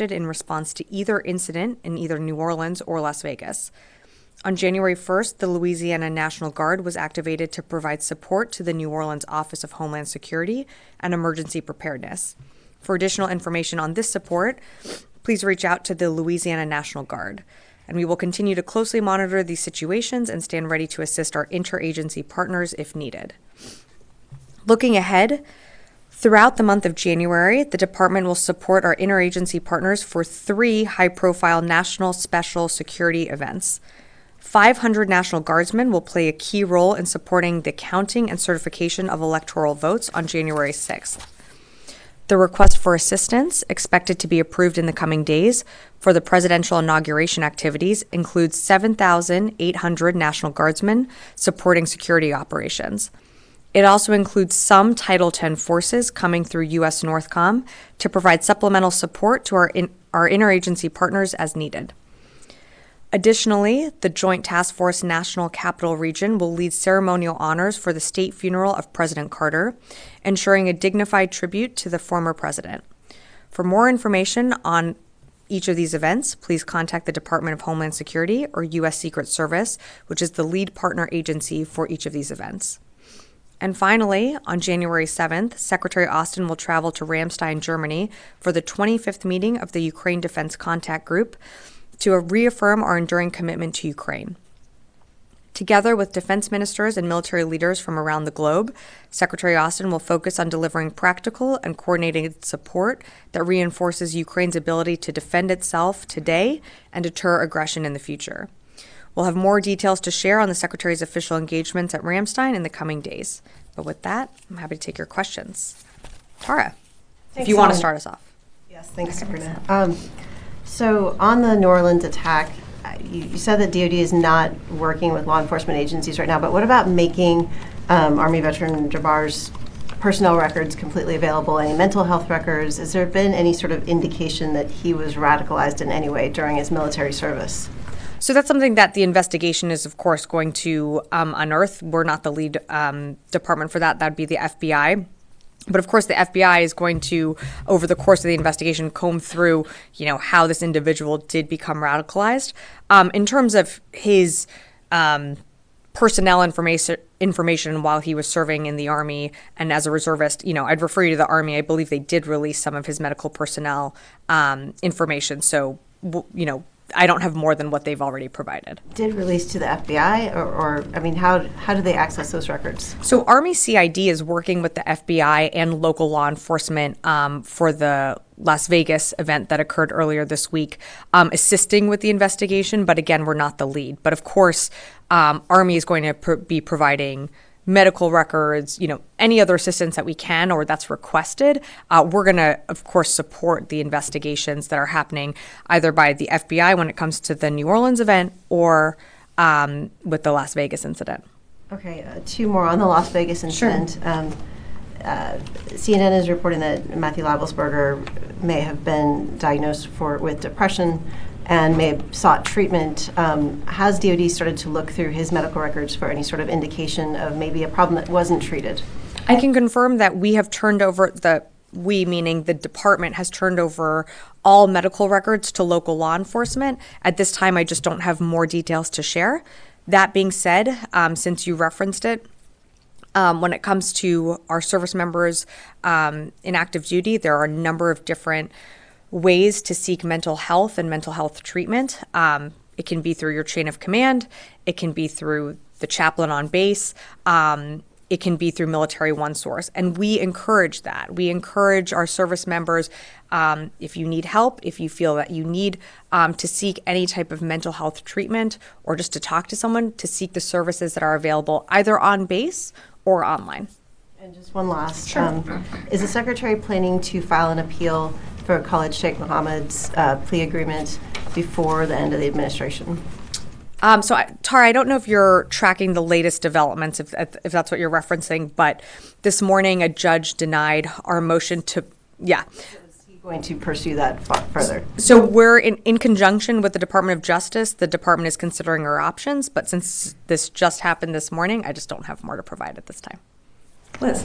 in response to either incident in either New Orleans or Las Vegas. On January 1st, the Louisiana National Guard was activated to provide support to the New Orleans Office of Homeland Security and Emergency Preparedness. For additional information on this support, please reach out to the Louisiana National Guard. And we will continue to closely monitor these situations and stand ready to assist our interagency partners if needed. Looking ahead, throughout the month of January, the department will support our interagency partners for 3 high-profile national special security events. 500 National Guardsmen will play a key role in supporting the counting and certification of electoral votes on January 6th. The request for assistance, expected to be approved in the coming days, for the presidential inauguration activities includes 7,800 National Guardsmen supporting security operations. It also includes some Title X forces coming through U.S. Northcom to provide supplemental support to our interagency partners as needed. Additionally, the Joint Task Force National Capital Region will lead ceremonial honors for the state funeral of President Carter, ensuring a dignified tribute to the former president. For more information on each of these events, please contact the Department of Homeland Security or U.S. Secret Service, which is the lead partner agency for each of these events. And finally, on January 7th, Secretary Austin will travel to Ramstein, Germany for the 25th meeting of the Ukraine Defense Contact Group to reaffirm our enduring commitment to Ukraine. Together with defense ministers and military leaders from around the globe, Secretary Austin will focus on delivering practical and coordinated support that reinforces Ukraine's ability to defend itself today and deter aggression in the future. We'll have more details to share on the Secretary's official engagements at Ramstein in the coming days. But with that, I'm happy to take your questions. Tara, if you want to start us off. Yes, thanks, Sabrina. So on the New Orleans attack, you said that DoD is not working with law enforcement agencies right now, but what about making Army veteran Jabbar's personnel records completely available, any mental health records? Has there been any sort of indication that he was radicalized in any way during his military service? So that's something that the investigation is, of course, going to unearth. We're not the lead department for that. That'd be the FBI. But of course, the FBI is going to, over the course of the investigation, comb through, how this individual did become radicalized. In terms of his personnel information while he was serving in the Army and as a reservist, I'd refer you to the Army. I believe they did release some of his medical personnel information. So, I don't have more than what they've already provided. Did release to the FBI, or how do they access those records? So Army CID is working with the FBI and local law enforcement for the Las Vegas event that occurred earlier this week, assisting with the investigation. But again, we're not the lead. But of course, Army is going to be providing medical records, any other assistance that we can or that's requested. We're going to, of course, support the investigations that are happening either by the FBI when it comes to the New Orleans event or with the Las Vegas incident. Okay, 2 more on the Las Vegas incident. Sure. CNN is reporting that Matthew Labelsberger may have been diagnosed with depression and may have sought treatment. Has DoD started to look through his medical records for any sort of indication of maybe a problem that wasn't treated? I can confirm that we have turned over meaning the department has turned over all medical records to local law enforcement. At this time, I just don't have more details to share. That being said, since you referenced it, when it comes to our service members in active duty, there are a number of different ways to seek mental health and mental health treatment. It can be through your chain of command. It can be through the chaplain on base. It can be through Military One Source. And we encourage that. We encourage our service members, if you need help, if you feel that you need to seek any type of mental health treatment or just to talk to someone, to seek the services that are available either on base or online. And just one last. Sure. Is the Secretary planning to file an appeal for Khalid Sheikh Mohammed's plea agreement before the end of the administration? Tara, I don't know if you're tracking the latest developments, if that's what you're referencing, but this morning a judge denied our motion to, Is he going to pursue that further? So we're in conjunction with the Department of Justice. The department is considering our options, but since this just happened this morning, I just don't have more to provide at this time. Liz.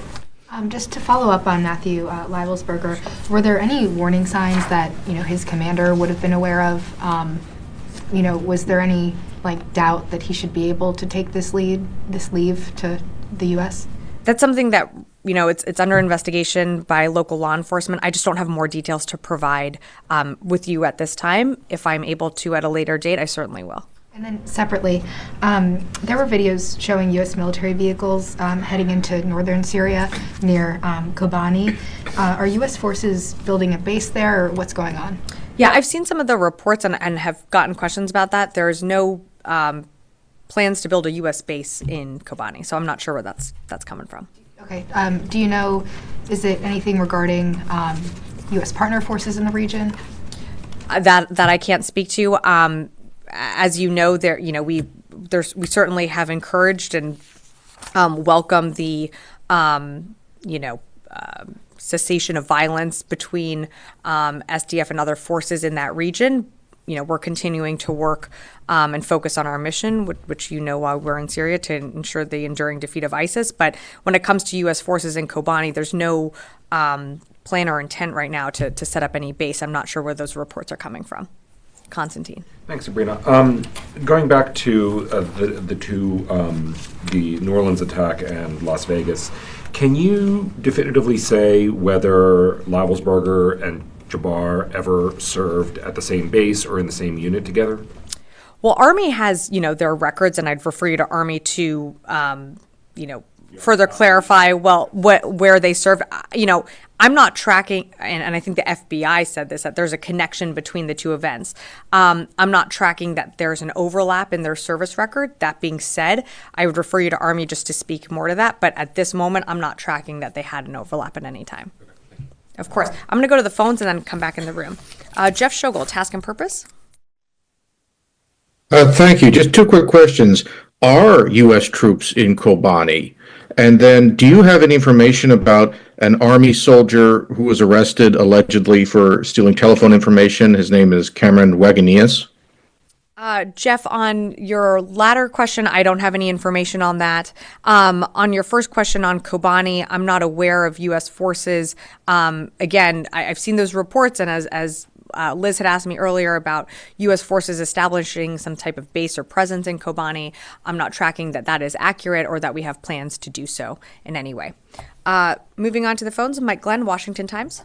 Just to follow up on Matthew Leibelsberger, were there any warning signs that his commander would have been aware of? Was there any doubt that he should be able to take this leave to the U.S.? That's something that it's under investigation by local law enforcement. I just don't have more details to provide with you at this time. If I'm able to at a later date, I certainly will. And then separately, there were videos showing U.S. military vehicles heading into northern Syria near Kobani. Are U.S. forces building a base there, or what's going on? Yeah, I've seen some of the reports and have gotten questions about that. There's no plans to build a U.S. base in Kobani, so I'm not sure where that's coming from. Okay. Do you know, is it anything regarding U.S. partner forces in the region? That I can't speak to. As you know, we certainly have encouraged and welcomed the cessation of violence between SDF and other forces in that region. We're continuing to work and focus on our mission, which while we're in Syria, to ensure the enduring defeat of ISIS. But when it comes to U.S. forces in Kobani, there's no plan or intent right now to set up any base. I'm not sure where those reports are coming from. Constantine. Thanks, Sabrina. Going back to the two, the New Orleans attack and Las Vegas, can you definitively say whether Leibelsberger and Jabbar ever served at the same base or in the same unit together? Well, Army has, their records, and I'd refer you to Army to, further clarify, where they served. I'm not tracking, and I think the FBI said this, that there's a connection between the two events. I'm not tracking that there's an overlap in their service record. That being said, I would refer you to Army just to speak more to that. But at this moment, I'm not tracking that they had an overlap at any time. Of course. I'm going to go to the phones and then come back in the room. Jeff Schogel, Task and Purpose. Thank you. Just two quick questions. Are U.S. troops in Kobani? And then do you have any information about an Army soldier who was arrested allegedly for stealing telephone information? His name is Cameron Wagenius. Jeff, on your latter question, I don't have any information on that. On your first question on Kobani, I'm not aware of U.S. forces. Again, I've seen those reports, and as Liz had asked me earlier about U.S. forces establishing some type of base or presence in Kobani, I'm not tracking that is accurate or that we have plans to do so in any way. Moving on to the phones, Mike Glenn, Washington Times.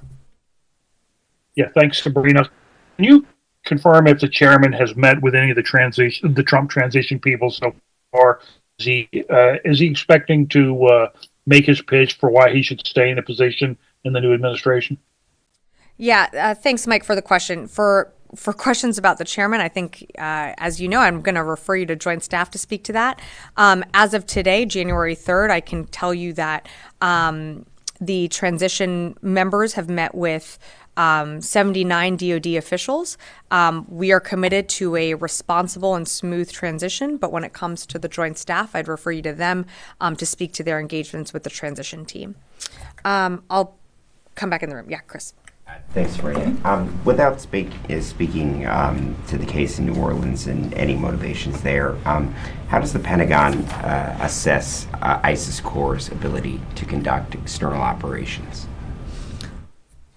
Yeah, thanks, Sabrina. Can you confirm if the chairman has met with any of the Trump transition people so far? Is he expecting to make his pitch for why he should stay in a position in the new administration? Yeah, thanks, Mike, for the question. For questions about the chairman, I think, as you know, I'm going to refer you to Joint Staff to speak to that. As of today, January 3rd, I can tell you that the transition members have met with 79 DoD officials. We are committed to a responsible and smooth transition, but when it comes to the Joint Staff, I'd refer you to them to speak to their engagements with the transition team. I'll come back in the room. Yeah, Chris. Thanks, Sabrina. Without speaking to the case in New Orleans and any motivations there, how does the Pentagon assess ISIS-Khore's ability to conduct external operations?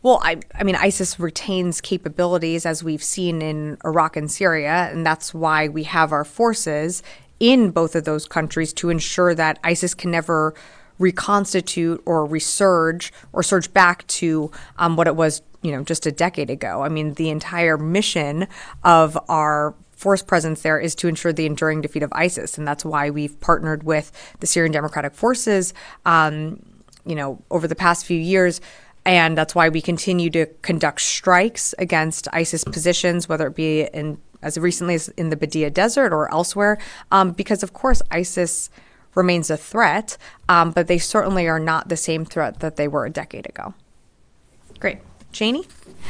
Well, I mean, ISIS retains capabilities, as we've seen in Iraq and Syria, and that's why we have our forces in both of those countries to ensure that ISIS can never reconstitute or resurge or surge back to what it was, just a decade ago. I mean, the entire mission of our force presence there is to ensure the enduring defeat of ISIS, and that's why we've partnered with the Syrian Democratic Forces, over the past few years. And that's why we continue to conduct strikes against ISIS positions, whether it be as recently as in the Badia Desert or elsewhere, because, of course, ISIS remains a threat, but they certainly are not the same threat that they were a decade ago. Great. Janie?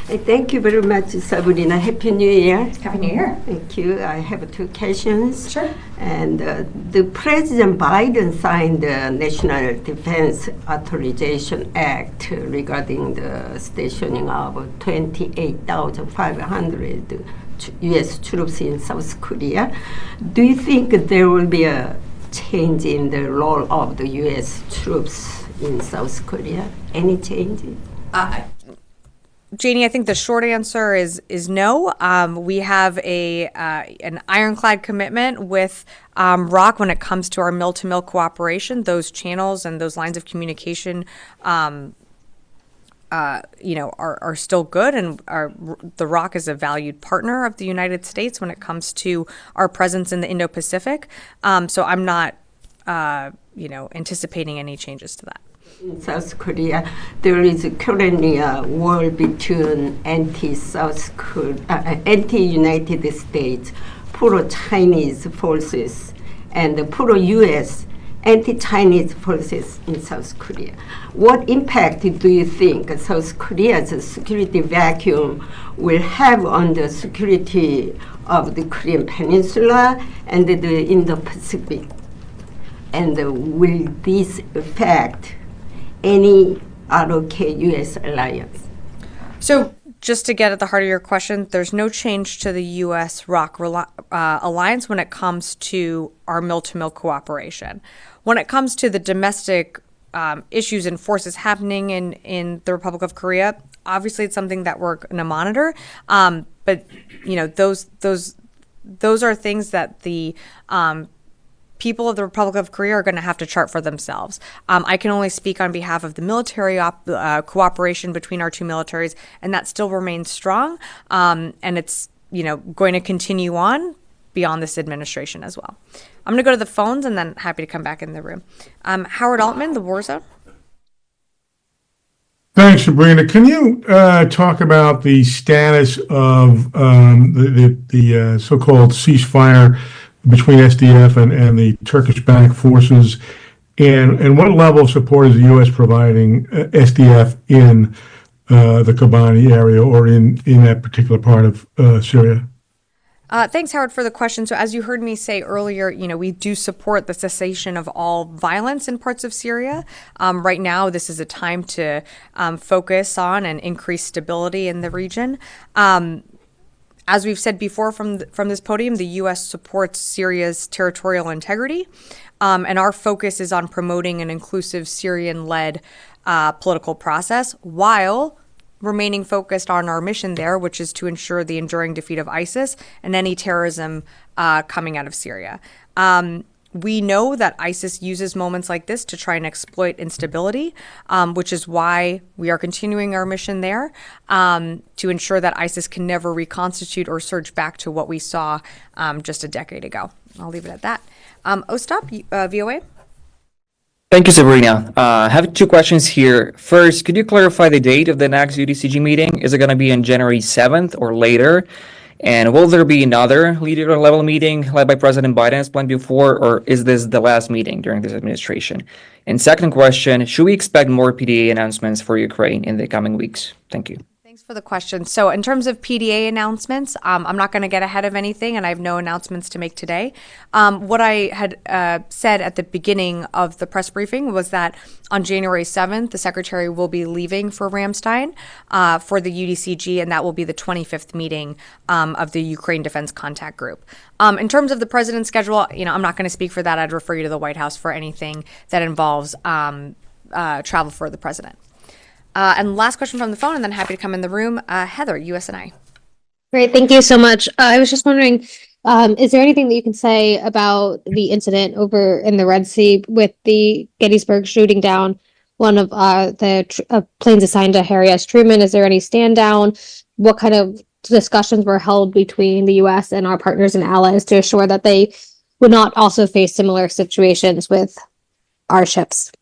Thank you very much, Sabrina. Happy New Year. Happy New Year. Thank you. I have two questions. Sure. And the President Biden signed the National Defense Authorization Act regarding the stationing of 28,500 U.S. troops in South Korea. Do you think there will be a change in the role of the U.S. troops in South Korea? Any changes? Janie, I think the short answer is no. We have an ironclad commitment with ROC when it comes to our mill-to-mill cooperation. Those channels and those lines of communication, are still good, and the ROC is a valued partner of the United States when it comes to our presence in the Indo-Pacific. So I'm not, anticipating any changes to that. In South Korea, there is currently a war between anti-United States, pro-Chinese forces, and pro-U.S. anti-Chinese forces in South Korea. What impact do you think South Korea's security vacuum will have on the security of the Korean Peninsula and the Indo-Pacific? And will this affect any ROK-US alliance? So just to get at the heart of your question, there's no change to the U.S.-ROC alliance when it comes to our mill-to-mill cooperation. When it comes to the domestic issues and forces happening in the Republic of Korea, obviously it's something that we're going to monitor. But those are things that the people of the Republic of Korea are going to have to chart for themselves. I can only speak on behalf of the military cooperation between our two militaries, and that still remains strong. And it's going to continue on beyond this administration as well. I'm going to go to the phones and then happy to come back in the room. Howard Altman, the War Zone. Thanks, Sabrina. Can you talk about the status of the so-called ceasefire between SDF and the Turkish-backed forces, and what level of support is the U.S. providing SDF in the Kobani area or in that particular part of Syria? Thanks, Howard, for the question. So as you heard me say earlier, we do support the cessation of all violence in parts of Syria. Right now, this is a time to focus on and increase stability in the region. As we've said before from this podium, the U.S. supports Syria's territorial integrity, and our focus is on promoting an inclusive Syrian-led political process while remaining focused on our mission there, which is to ensure the enduring defeat of ISIS and any terrorism coming out of Syria. We know that ISIS uses moments like this to try and exploit instability, which is why we are continuing our mission there to ensure that ISIS can never reconstitute or surge back to what we saw just a decade ago. I'll leave it at that. Ostap, VOA? Thank you, Sabrina. I have two questions here. First, could you clarify the date of the next UDCG meeting? Is it going to be on January 7th or later? And will there be another leader-level meeting led by President Biden as planned before, or is this the last meeting during this administration? And second question, should we expect more PDA announcements for Ukraine in the coming weeks? Thank you. Thanks for the question. So in terms of PDA announcements, I'm not going to get ahead of anything, and I have no announcements to make today. What I had said at the beginning of the press briefing was that on January 7th, the Secretary will be leaving for Ramstein for the UDCG, and that will be the 25th meeting of the Ukraine Defense Contact Group. In terms of the President's schedule, I'm not going to speak for that. I'd refer you to the White House for anything that involves travel for the President. And last question from the phone, and then happy to come in the room. Heather, USNI. Great, thank you so much. I was just wondering, is there anything that you can say about the incident over in the Red Sea with the Gettysburg shooting down one of the planes assigned to Harry S. Truman? Is there any stand down? What kind of discussions were held between the U.S. and our partners and allies to assure that they would not also face similar situations with our ships?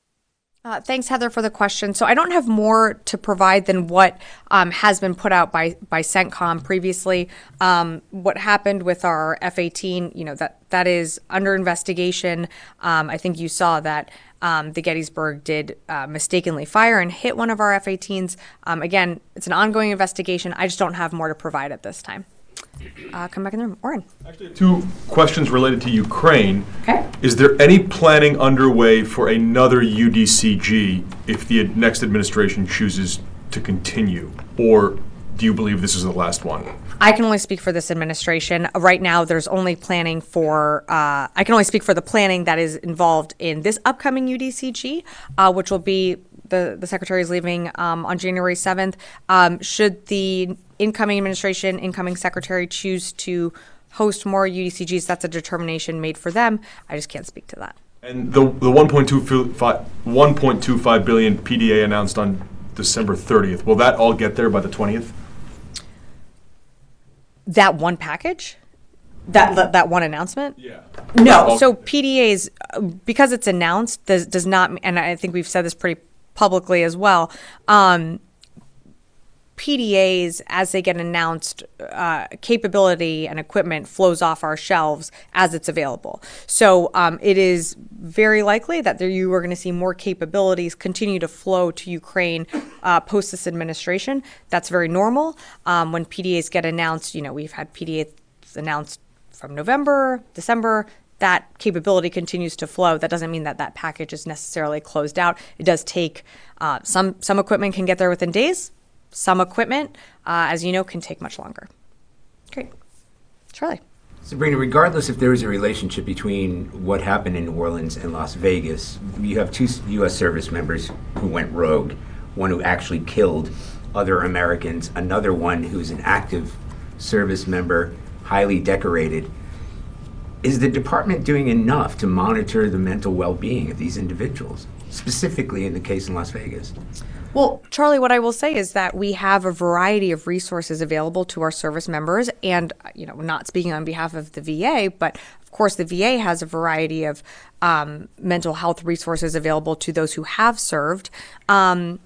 Thanks, Heather, for the question. So I don't have more to provide than what has been put out by CENTCOM previously. What happened with our F-18, that is under investigation. I think you saw that the Gettysburg did mistakenly fire and hit one of our F-18s. Again, it's an ongoing investigation. I just don't have more to provide at this time. Come back in the room. Oren. Actually, two questions related to Ukraine. Okay. Is there any planning underway for another UDCG if the next administration chooses to continue? Or do you believe this is the last one? I can only speak for this administration. Right now, there's only planning for, I can only speak for the planning that is involved in this upcoming UDCG, which will be, the secretary is leaving on January 7th. Should the incoming administration, incoming secretary choose to host more UDCGs, that's a determination made for them. I just can't speak to that. And the 1.25 billion PDA announced on December 30th, will that all get there by the 20th? That one package? That one announcement? Yeah. No. So PDAs, because it's announced, does not, and I think we've said this pretty publicly as well, PDAs, as they get announced, capability and equipment flows off our shelves as it's available. So it is very likely that you are going to see more capabilities continue to flow to Ukraine post this administration. That's very normal. When PDAs get announced, we've had PDAs announced from November, December. That capability continues to flow. That doesn't mean that that package is necessarily closed out. It does take some equipment can get there within days. Some equipment, as you know, can take much longer. Great. Charlie. Sabrina, regardless if there is a relationship between what happened in New Orleans and Las Vegas, you have two U.S. service members who went rogue, one who actually killed other Americans, another one who's an active service member, highly decorated. Is the department doing enough to monitor the mental well-being of these individuals, specifically in the case in Las Vegas? Well, Charlie, what I will say is that we have a variety of resources available to our service members, and not speaking on behalf of the VA, but of course the VA has a variety of mental health resources available to those who have served. From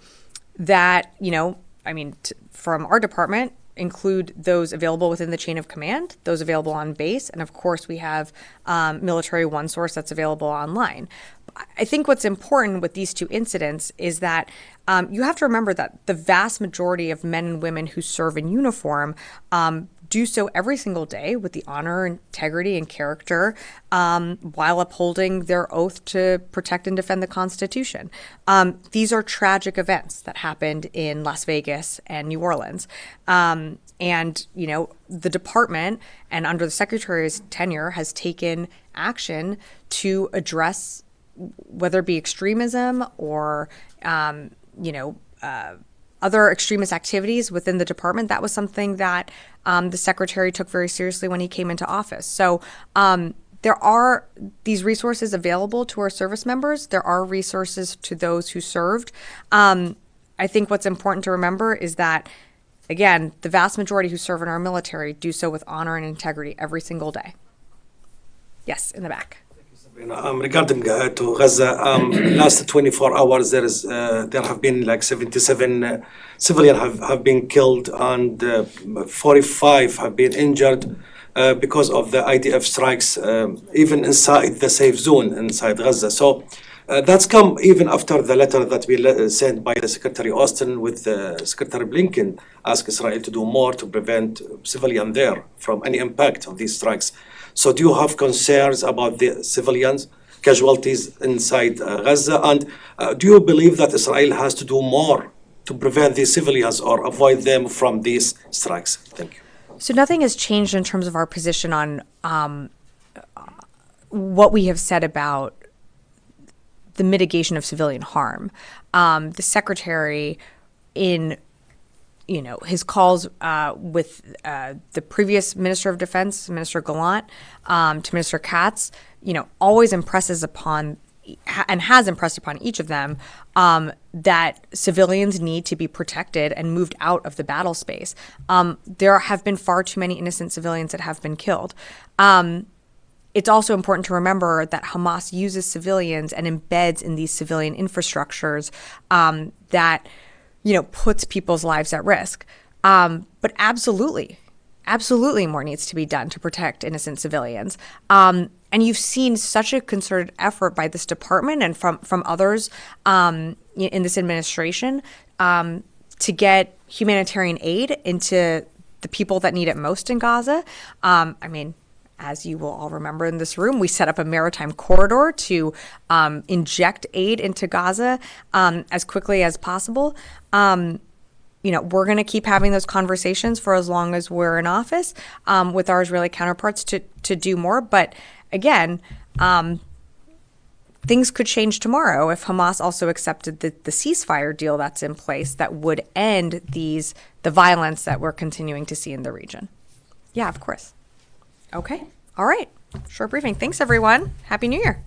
our department, include those available within the chain of command, those available on base, and of course we have Military One Source that's available online. I think what's important with these two incidents is that you have to remember that the vast majority of men and women who serve in uniform do so every single day with the honor, integrity, and character while upholding their oath to protect and defend the Constitution. These are tragic events that happened in Las Vegas and New Orleans. The department, and under the Secretary's tenure, has taken action to address whether it be extremism or, other extremist activities within the department. That was something that the secretary took very seriously when he came into office. So there are these resources available to our service members. There are resources to those who served. I think what's important to remember is that, again, the vast majority who serve in our military do so with honor and integrity every single day. Yes, in the back. Regarding to Gaza, last 24 hours there have been like 77 civilians have been killed and 45 have been injured because of the IDF strikes, even inside the safe zone inside Gaza. So that's come even after the letter that we sent by the Secretary Austin with Secretary Blinken, ask Israel to do more to prevent civilians there from any impact of these strikes. So do you have concerns about the civilians, casualties inside Gaza? And do you believe that Israel has to do more to prevent these civilians or avoid them from these strikes? Thank you. So nothing has changed in terms of our position on what we have said about the mitigation of civilian harm. The Secretary, in his calls with the previous Minister of Defense, Minister Gallant, to Minister Katz, always impresses upon and has impressed upon each of them that civilians need to be protected and moved out of the battle space. There have been far too many innocent civilians that have been killed. It's also important to remember that Hamas uses civilians and embeds in these civilian infrastructures that puts people's lives at risk. But absolutely more needs to be done to protect innocent civilians. And you've seen such a concerted effort by this department and from others in this administration to get humanitarian aid into the people that need it most in Gaza. As you will all remember in this room, we set up a maritime corridor to inject aid into Gaza as quickly as possible. we're going to keep having those conversations for as long as we're in office with our Israeli counterparts to do more. But again, things could change tomorrow if Hamas also accepted the ceasefire deal that's in place that would end the violence that we're continuing to see in the region. Yeah, of course. Okay. All right. Short briefing. Thanks, everyone. Happy New Year.